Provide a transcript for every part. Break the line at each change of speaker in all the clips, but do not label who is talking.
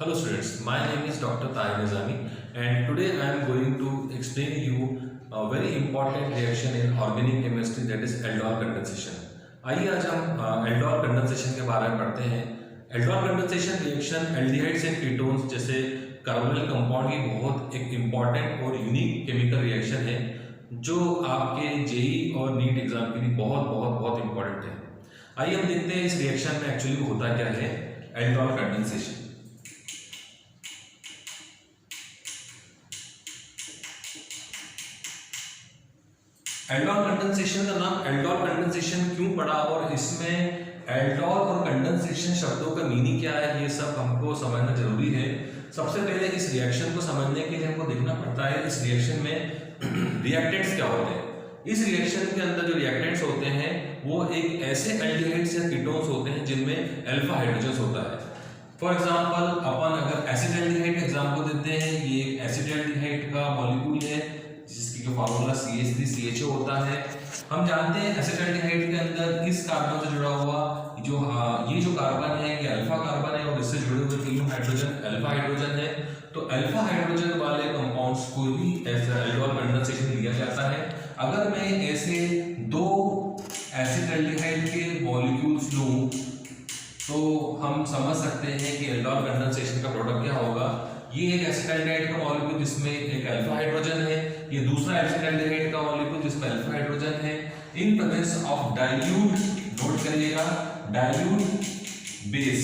Hello students, my name is Dr. Tahir Nizami and today I am going to explain you a very important reaction in organic chemistry that is aldol condensation. आइए आज हम aldol condensation के बारे में पढ़ते हैं। aldol condensation reaction aldehydes and ketones जैसे carbonyl compound की बहुत एक इम्पॉर्टेंट और यूनिक केमिकल रिएक्शन है जो आपके जेई और नीट एग्जाम के लिए बहुत इम्पॉर्टेंट है। आइए हम देखते हैं इस रिएक्शन में एक्चुअली होता क्या है aldol condensation। एल्डोल कंडेंसेशन का नाम एल्डोल कंडेंसेशन क्यों पड़ा और इसमें एल्डोल और कंडेंसेशन शब्दों का मीनिंग क्या है, ये सब हमको समझना जरूरी है। सबसे पहले इस रिएक्शन को समझने के लिए हमको देखना पड़ता है इस रिएक्शन में रिएक्टेंट्स क्या होते हैं। इस रिएक्शन के अंदर जो रिएक्टेंट्स होते हैं वो एक ऐसे एल्डिहाइड्स या कीटोन्स होते हैं जिनमें अल्फा हाइड्रोजन होता है। फॉर एग्जाम्पल अपन अगर एसिटाल्डिहाइड का एग्जाम्पल देते हैं, ये एसिटाल्डिहाइड का मॉलिक्यूल है जिसकी जो फार्मूला CH3CHO होता है। हम जानते हैं एसिटाल्डिहाइड के अंदर इस कार्बन से जुड़ा हुआ ये जो कार्बन है ये अल्फा कार्बन है और इससे जुड़े हुए तीनों हाइड्रोजन अल्फा हाइड्रोजन है। तो अल्फा हाइड्रोजन वाले कंपाउंड्स को भी ऐसा एल्डोल कंडेंसेशन लिया जाता है। अगर मैं ऐसे दो एसिटाल्डिहाइड के मॉलिक्यूल्स लूं तो हम समझ सकते हैं कि एल्डोल कंडेंसेशन का प्रोडक्ट क्या होगा। ये एक एसिटाल्डिहाइड का मॉलिक्यूल जिसमें एक अल्फा हाइड्रोजन है, ये दूसरा एसिटाल्डिहाइड का मॉलिक्यूल जिसमें अल्फा हाइड्रोजन है। In presence of dilute, note करिएगा डाइल्यूट बेस।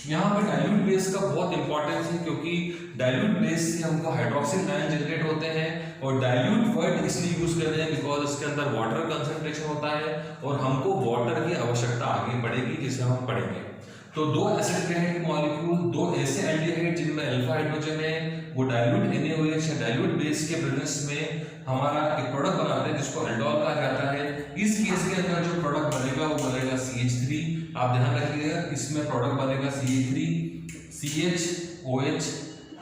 यहाँ पर डाइल्यूट बेस का बहुत इंपॉर्टेंस है क्योंकि डाइल्यूट बेस से हमको हाइड्रोक्सिल आयन जनरेट होते हैं और डाइल्यूट वर्ड इसलिए यूज कर रहे हैं बिकॉज इसके अंदर वाटर कंसंट्रेशन होता है और हमको वाटर की आवश्यकता आगे पड़ेगी जिसे हम पढ़ेंगे। तो दो एसिटाल्डिहाइड के मॉलिक्यूल, दो ऐसे एल्डिहाइड जिनमें अल्फा हाइड्रोजन है, वो डाइल्यूट NaOH या डाइल्यूट बेस के प्रेजेंस में हमारा एक प्रोडक्ट बनाते हैं जिसको एल्डोल कहा जाता है। इस केस के अंदर जो प्रोडक्ट बनेगा वो बनेगा CH3। आप ध्यान रखिएगा इसमें प्रोडक्ट बनेगा CH3 CHOH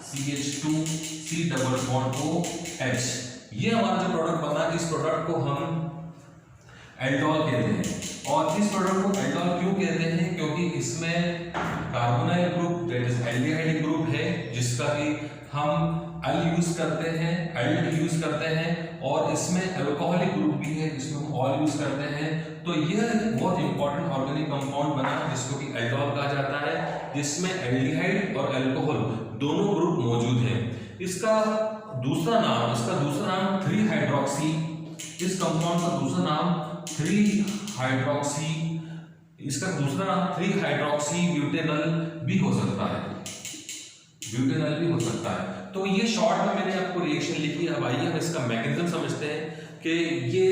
CH2 C double bond OH। ये हमारा जो प्रोडक्ट बना इस प्रोडक्ट को हम एल्डोल कहते हैं। और इस प्रोडक्ट को एल्डोल क्यों कहते हैं? क्योंकि इसमें carbonyl group that is aldehyde group है जिसका कि हम अल यूज करते हैं, एल्ड यूज करते हैं और इसमें अल्कोहलिक ग्रुप भी है जिसमें हम ऑल यूज करते हैं। तो यह बहुत इंपॉर्टेंट ऑर्गेनिक कंपाउंड बना जिसको कि एल्डोल कहा जाता है जिसमें एल्डिहाइड और अल्कोहल दोनों ग्रुप मौजूद हैं। इसका दूसरा नाम 3 हाइड्रोक्सी, इस कंपाउंड का दूसरा नाम 3 हाइड्रोक्सी, इसका दूसरा नाम 3 हाइड्रोक्सी ब्यूटेनल भी हो सकता है, ब्यूटेनल भी हो सकता है। तो ये शॉर्ट में मैंने आपको रिएक्शन लिखी। अब आइए हम इसका मैकेनिज्म समझते हैं कि ये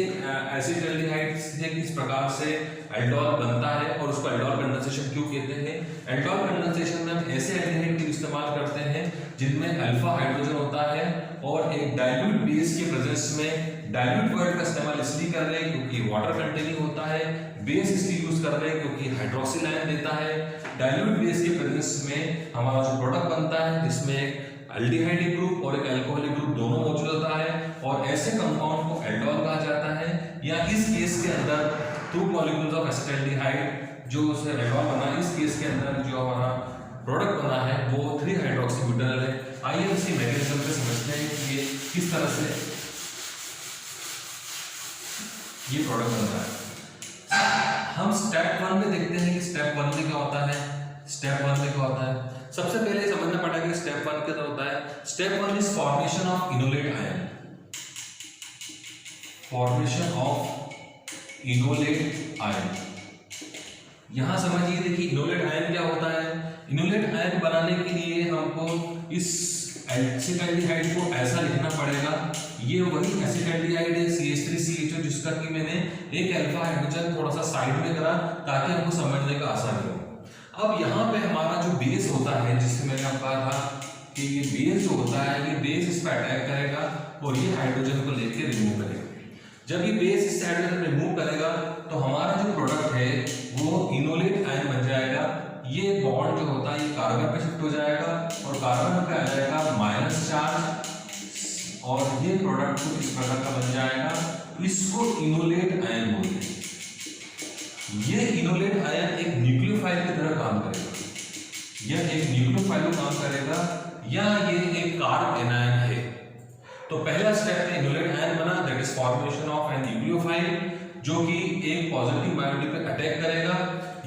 एसिटाल्डिहाइड से किस प्रकार से एल्डोल बनता है और उसको एल्डोल कंडेंसेशन क्यों कहते हैं। एल्डोल कंडेंसेशन में हम ऐसे एल्डिहाइड का इस्तेमाल करते हैं जिनमें अल्फा हाइड्रोजन होता है और एक डाइल्यूट बेस के प्रेजेंस में, डाइल्यूट वर्ड का इस्तेमाल इसलिए कर रहे हैं क्योंकि वाटर कंटेनिंग होता है, बेस इसलिए यूज कर रहे हैं क्योंकि हाइड्रोक्सिल आयन देता है। डाइल्यूट बेस के प्रेजेंस में हमारा जो प्रोडक्ट बनता है जिसमें एक एल्डिहाइड ग्रुप और एक अल्कोहलिक ग्रुप दोनों मौजूद होता है और ऐसे कंपाउंड को एल्डोल कहा जाता है। या इस केस के अंदर 2 मॉलिक्यूल्स ऑफ एसिटाल्डिहाइड जो उससे एल्डोल बना, इस केस के अंदर जो हमारा प्रोडक्ट बना है वो 3 हाइड्रोक्सी ब्यूटेनल है। आइए इसकी मैकेनिज्म पे समझते हैं कि ये किस तरह से ये प्रोडक्ट बनता है। हम स्टेप 1 में देखते हैं कि स्टेप 1 में क्या होता है। स्टेप 1 में क्या होता है सबसे पहले समझना पड़ेगा कि स्टेप 1 के अंदर होता है। Step 1 is formation of enolate ion, formation of enolate ion. यहां समझिए, देखिए इनोलेट आयन क्या होता है। इनोलेट आयन बनाने के लिए हमको इस एसिटाल्डिहाइड को ऐसा लिखना पड़ेगा। ये वही एसिटाल्डिहाइड है CH3CHO जिसका कि मैंने एक अल्फा हाइड्रोजन थोड़ा सा साइड में करा ताकि हमको समझने का आसान हो। अब यहाँ पे हमारा जो बेस होता है जिससे मैंने आपको कहा था कि ये बेस जो होता है ये बेस इस पर अटैक करेगा और ये हाइड्रोजन को लेके रिमूव करेगा। जब ये बेस इस हाइड्रोजन रिमूव करेगा तो हमारा जो प्रोडक्ट है वो इनोलेट आयन बन जाएगा। ये बॉन्ड जो होता है ये कार्बन पे शिफ्ट हो जाएगा और कार्बन पे आ जाएगा माइनस चार्ज और ये प्रोडक्ट कुछ इस प्रकार का बन जाएगा। इसको इनोलेट आयन बोलते हैं। ये इनोलेट आयन एक न्यूक्लियोफाइल की तरह काम करेगा। यह एक न्यूक्लियोफाइल का काम करेगा या ये एक कार्ब एनायन है। तो पहला स्टेप है इनोलेट आयन बना, that is formation of an nucleophile जो कि एक पॉजिटिव मायोनिक पे अटैक करेगा।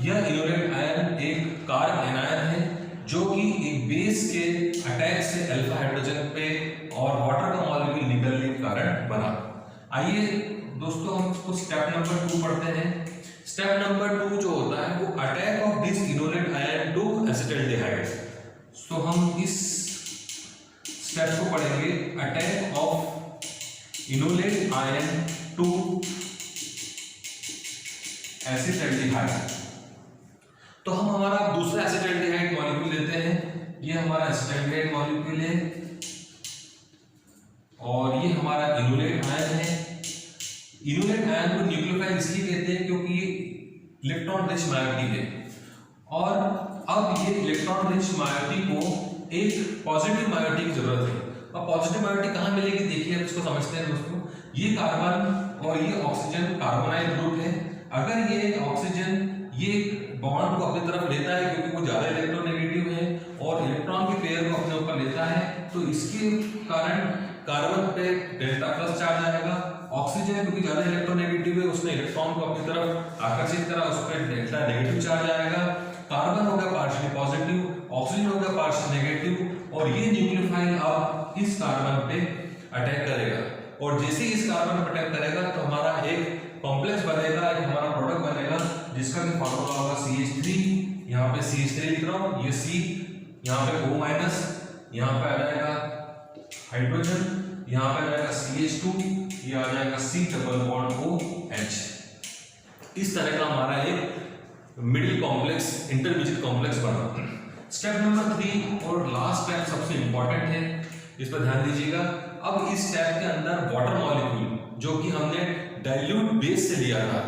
यह इनोलेट आयन एक कार्ब एनायन है जो कि एक बेस के अटैक से अल्फा हाइड्रोजन पे और वाटर का मॉलिक्यूल निकलने के कारण बना। आइए दोस्तों हम इसको स्टेप नंबर 2 पढ़ते हैं। स्टेप नंबर 2 जो होता है वो attack of this enolate ion to acetaldehyde. तो हम इस स्टेप को पढ़ेंगे, attack of enolate ion to acetaldehyde. तो हम हमारा दूसरा एसिटाल्डिहाइड मॉलिक्यूल लेते हैं, ये हमारा एसिटाल्डिहाइड मॉलिक्यूल है और ये हमारा इनोलेट आयन है। इनोलेट आयन को न्यूक्लियोफाइल इसलिए कहते हैं क्योंकि ये इलेक्ट्रॉन रिच मायोटी है और अब ये इलेक्ट्रॉन रिच मायोटी को एक पॉजिटिव मायोटी की जरूरत है। अब पॉजिटिव मायोटी कहाँ मिलेगी, देखिए अब इसको समझते हैं दोस्तों। ये कार्बन और ये ऑक्सीजन कार्बोनाइल ग्रुप है। अगर ये ऑक्सीजन ये बॉन्ड को अपनी तरफ लेता है क्योंकि वो ज्यादा इलेक्ट्रोनेगेटिव है और इलेक्ट्रॉन की पेयर को अपने ऊपर लेता है, तो इसके कारण कार्बन पे डेल्टा प्लस चार्ज आएगा। ऑक्सीजन क्योंकि ज्यादा इलेक्ट्रोनेगेटिव है उसने इलेक्ट्रॉन को अपनी तरफ आकर्षित करा, उस पर डेल्टा नेगेटिव चार्ज आएगा। कार्बन हो गया पार्शियली पॉजिटिव, ऑक्सीजन हो गया पार्शियली नेगेटिव और ये न्यूक्लियोफाइल अब इस कार्बन पे अटैक करेगा और जैसे इस कार्बन पर अटैक करेगा तो हमारा एक कॉम्प्लेक्स बनेगा, एक हमारा प्रोडक्ट बनेगा जिसका कि फॉर्मूला होगा CH3। यहाँ पे CH3 लिख रहा हूँ, ये C, यहाँ पे O-, यहाँ पे आ जाएगा हाइड्रोजन, यहाँ पे आ जाएगा CH2, ये आ जाएगा C डबल बॉन्ड OH। इस तरह का हमारा एक मिडिल कॉम्प्लेक्स इंटरमीडिएट कॉम्प्लेक्स बना। स्टेप नंबर 3 और लास्ट स्टेप सबसे इंपॉर्टेंट है, इस पर ध्यान दीजिएगा। अब इस स्टेप के अंदर वाटर मॉलिक्यूल जो कि हमने डाइल्यूट बेस से लिया था,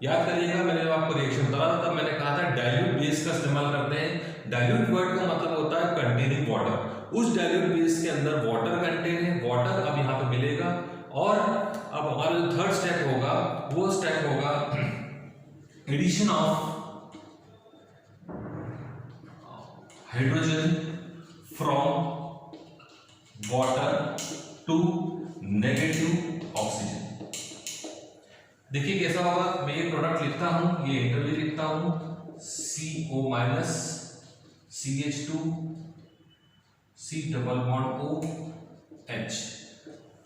याद करिएगा मैंने जब आपको रिएक्शन बताया था तब मैंने कहा था डाइल्यूट बेस का इस्तेमाल करते हैं। डाइल्यूट वर्ड का मतलब होता है कंटेनिंग वाटर। उस डाइल्यूट बेस के अंदर वाटर कंटेन है, वाटर अब यहाँ पे मिलेगा और अब हमारा जो थर्ड स्टेप होगा वो स्टेप होगा addition of hydrogen from water to negative oxygen. देखिए कैसा होगा, मैं ये प्रोडक्ट लिखता हूं, ये इंटरव्यू लिखता हूं, CO- CH2 C double bond OH।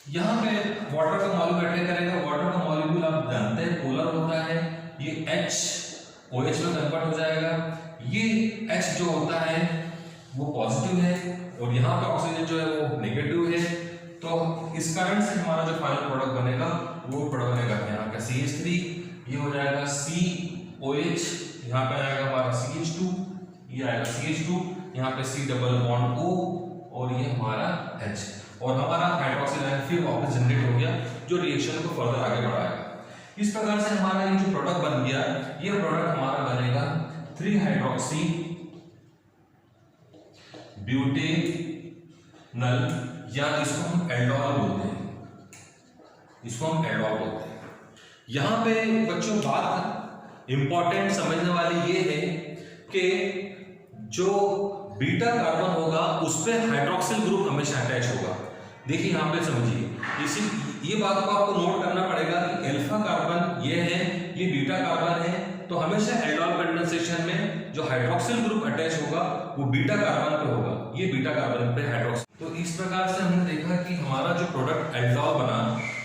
यहां पे वाटर का मॉलिक्यूल अटैक करेगा। वाटर का मॉलिक्यूल आप जानते हैं पोलर होता है, ये H OH में कन्वर्ट हो जाएगा। ये H जो होता है वो पॉजिटिव है और यहाँ पे ऑक्सीजन जो है वो नेगेटिव है। तो इस कारण से हमारा जो फाइनल प्रोडक्ट बनेगा वो प्रोडक्ट बनेगा यहाँ का CH3, ये हो जाएगा COH, यहाँ पे आएगा हमारा CH2, ये आएगा CH2, यहाँ पे C डबल बॉन्ड O और ये हमारा H और हमारा हाइड्रोक्सिल आयन फिर वापस जनरेट हो गया जो रिएक्शन को फर्दर आगे बढ़ाएगा। इस प्रकार से हमारा ये जो प्रोडक्ट बन गया, ये प्रोडक्ट हमारा बनेगा 3 हाइड्रोक्सी ब्यूटेनल या इसको हम एल्डोल बोलते हैं, इसको हम एल्डोल बोलते हैं। यहां पे बच्चों बात इंपॉर्टेंट समझने वाली ये है कि जो बीटा कार्बन होगा उस पे हाइड्रोक्सिल ग्रुप हमेशा अटैच होगा। देखिए यहां पे समझिए, इसी ये बात को आपको नोट करना पड़ेगा कि अल्फा कार्बन ये है, ये बीटा कार्बन है, तो हमेशा एल्डोल कंडेंसेशन में जो हाइड्रोक्सिल ग्रुप अटैच होगा वो बीटा कार्बन पे होगा, ये बीटा कार्बन पे हाइड्रोक्सिल। तो इस प्रकार से हमने देखा कि हमारा जो प्रोडक्ट एल्डोल बना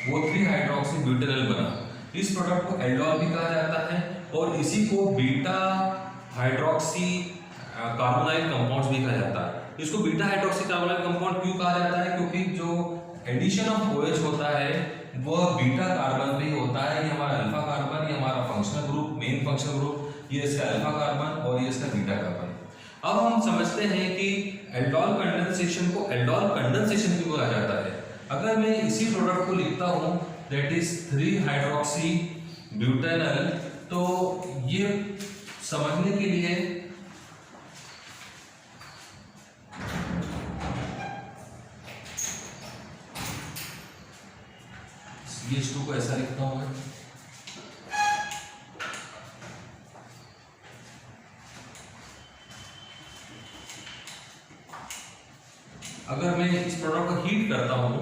वो 3 हाइड्रोक्सी ब्यूटेनल बना। इस प्रोडक्ट को एल्डोल भी कहा जाता है और इसी को बीटा हाइड्रोक्सी कार्बोनाइल कंपाउंड्स भी कहा जाता है। इसको बीटा हाइड्रोक्सी कार्बोनाइल कंपाउंड क्यों कहा जाता है, क्योंकि जो एडिशन ऑफ OH होता है वह बीटा कार्बन पे ही होता है। ये हमारा अल्फा कार्बन, ये हमारा functional group, main functional group, ये इसका अल्फा कार्बन और ये इसका बीटा कार्बन। अब हम समझते हैं कि एल्डोल कंडेंसेशन को एल्डोल कंडेंसेशन क्यों कहा जाता है। अगर मैं इसी प्रोडक्ट को लिखता हूं दैट इज 3 हाइड्रोक्सी ब्यूटेनल, तो ये समझने के लिए CH2 को ऐसा लिखता हूं मैं, अगर मैं इस प्रोडक्ट को हीट करता हूँ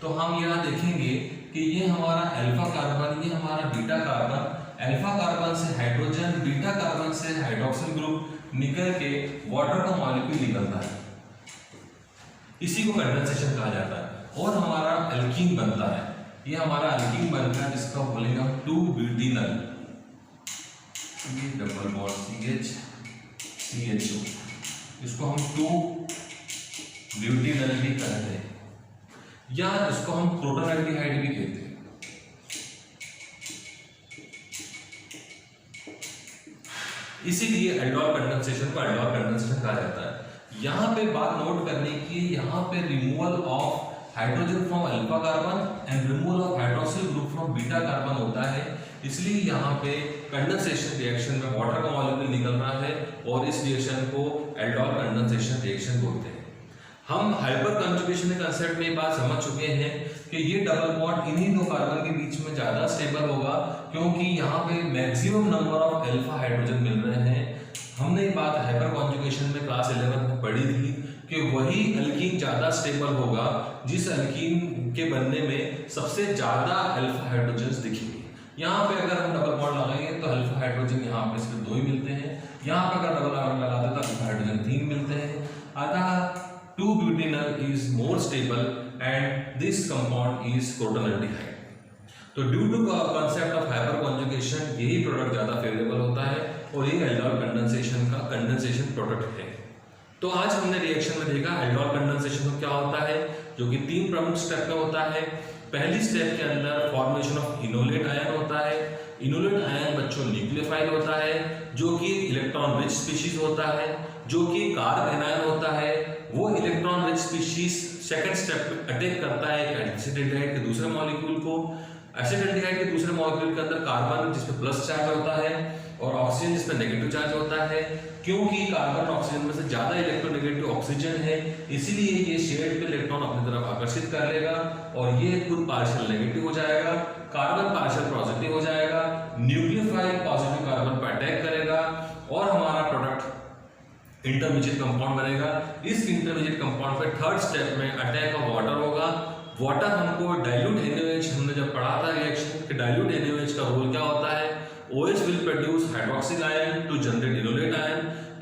तो हम यहाँ देखेंगे कि ये हमारा अल्फा कार्बन, ये हमारा बीटा कार्बन, अल्फा कार्बन से हाइड्रोजन, बीटा कार्बन से हाइड्रोक्सिल ग्रुप निकल के वाटर का मॉलिक्यूल निकलता है, इसी को कंडेंसेशन कहा जाता है। और हमारा अल्कीन बनता है, ये हमारा अल्कीन बनता है जिसका बोलेंगे हम 2-ब्यूटेनॉल, ये डबल बॉन्ड CH2, इसको हम 2-ब्यूटेनॉल भी कहते हैं, या इसको हम प्रोटोनल्डिहाइड भी कहते हैं। इसीलिए एल्डोल कंडेंसेशन को एल्डोल कंडेंसेशन कहा जाता है। यहाँ पे बात नोट करने की, यहाँ पे removal of hydrogen from alpha carbon and removal of hydroxyl group from beta carbon होता है, इसलिए यहाँ पे कंडेंसेशन रिएक्शन में वाटर का मॉलिक्यूल निकल रहा है और इस रिएक्शन को एल्डोल कंडेंसेशन रिएक्शन बोलते हैं। हम हाइपर कंजुगेशन के कंसेप्ट में ये बात समझ चुके हैं कि ये डबल बॉन्ड इन्हीं दो कार्बन के बीच में ज्यादा स्टेबल होगा, क्योंकि यहाँ पे maximum number of alpha hydrogen मिल रहे हैं। हमने ये बात हाइपर कंजुगेशन में क्लास 11 में पढ़ी थी कि वही अल्कीन ज्यादा स्टेबल होगा जिस अल्कीन के बनने में सबसे ज्यादा अल्फा हाइड्रोजन दिखेंगे। यहाँ पे अगर हम डबल बॉन्ड लगाएंगे तो अल्फा हाइड्रोजन यहाँ पे सिर्फ 2 ही मिलते हैं, यहाँ पे अगर डबल बॉन्ड लगाते हैं तो अल्फा हाइड्रोजन 3 मिलते हैं। अतः 2-butanol is more stable and this compound is protonaldehyde। तो due to concept of hyperconjugation यही प्रोडक्ट ज्यादा फेवरेबल होता है और ये एल्डोल कंडेंसेशन का कंडेंसेशन प्रोडक्ट है। तो आज हमने रिएक्शन में देखा एल्डोल कंडेंसेशन क्या होता है, जो कि 3 प्रमुख स्टेप में होता है। पहली स्टेप के अंदर फॉर्मेशन ऑफ इनोलेट आयन होता है। इनोलेट आयन बच्चों न्यूक्लियोफाइल होता है, जो कि इलेक्ट्रॉन रिच स्पीशीज होता है, जो कि कार्ब एनायन होता है। वो electron rich species second step में अटैक करता है एक एसिटाल्डिहाइड के दूसरे मॉलिक्यूल को। एसिटाल्डिहाइड के दूसरे मॉलिक्यूल के अंदर कार्बन जिसपे प्लस चार्ज होता है और ऑक्सीजन जिसपे नेगेटिव चार्ज होता है। क्योंकि कार्बन ऑक्सीजन में से ज्यादा इलेक्ट्रोनेगेटिव ऑक्सीजन है, इसीलिए ये शेड पे इलेक्ट्रॉन अपनी तरफ आकर्षित कर लेगा और ये खुद पार्शियल नेगेटिव हो जाएगा, कार्बन पार्शियल पॉजिटिव हो जाएगा, न्यूक्लियोफाइल पॉजिटिव कार्बन पर अटैक करेगा और हमारा प्रोडक्ट इंटरमीडिएट कंपाउंड बनेगा। इस इंटरमीडिएट कंपाउंड पे थर्ड स्टेप में अटैक ऑफ वाटर होगा। वाटर हमको डाइल्यूट NaOH, हमने जब पढ़ा था रिएक्शन कि डाइल्यूट NaOH का रोल क्या होता है। OH will produce hydroxyl ion to generate enolate ion.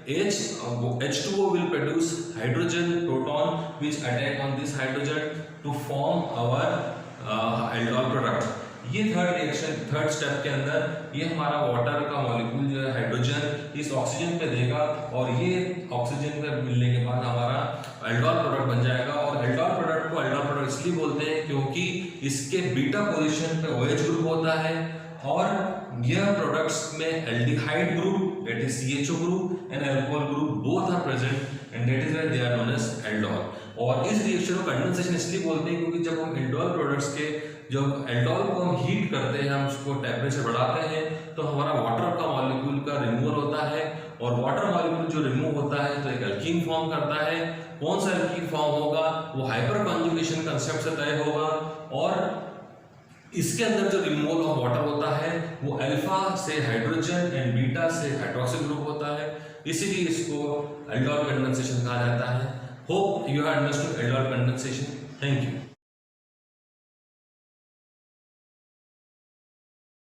H2O will produce hydrogen proton which attack on this hydrogen to form our aldol product। ये थर्ड रिएक्शन थर्ड स्टेप के अंदर ये हमारा water का मॉलिक्यूल जो है हाइड्रोजन इस oxygen पे देगा और ये ऑक्सीजन पे मिलने के बाद हमारा एल्डोल प्रोडक्ट बन जाएगा। और एल्डोल प्रोडक्ट को एल्डोल प्रोडक्ट इसलिए बोलते हैं क्योंकि इसके बीटा पोजीशन पे OH ग्रुप होता है और यह प्रोडक्ट्स में aldehyde group that is CHO group and alcohol group both are present and that is why they are known as aldol. और इस रिएक्शन को कंडेंसेशन इसलिए बोलते हैं क्योंकि जब हम एल्डोल प्रोडक्ट्स के जब एल्डोल को हम हीट करते हैं, हम उसको टेम्परेचर बढ़ाते हैं तो हमारा वाटर का मॉलिक्यूल का रिमूवल होता है और वाटर मॉलिक्यूल जो रिमूव होता है तो एक अल्कीन फॉर्म करता है। कौन सा अल्कीन फॉर्म होगा वो हाइपर कॉन्जुगेशन कंसेप्ट से तय होगा और इसके अंदर जो रिमूवल ऑफ वाटर होता है वो अल्फा से हाइड्रोजन एंड बीटा से हाइड्रोक्सिल ग्रुप होता है, इसीलिए इसको एल्डोल कंडेंसेशन कहा जाता है। Hope you have understood aldol condensation. Thank you.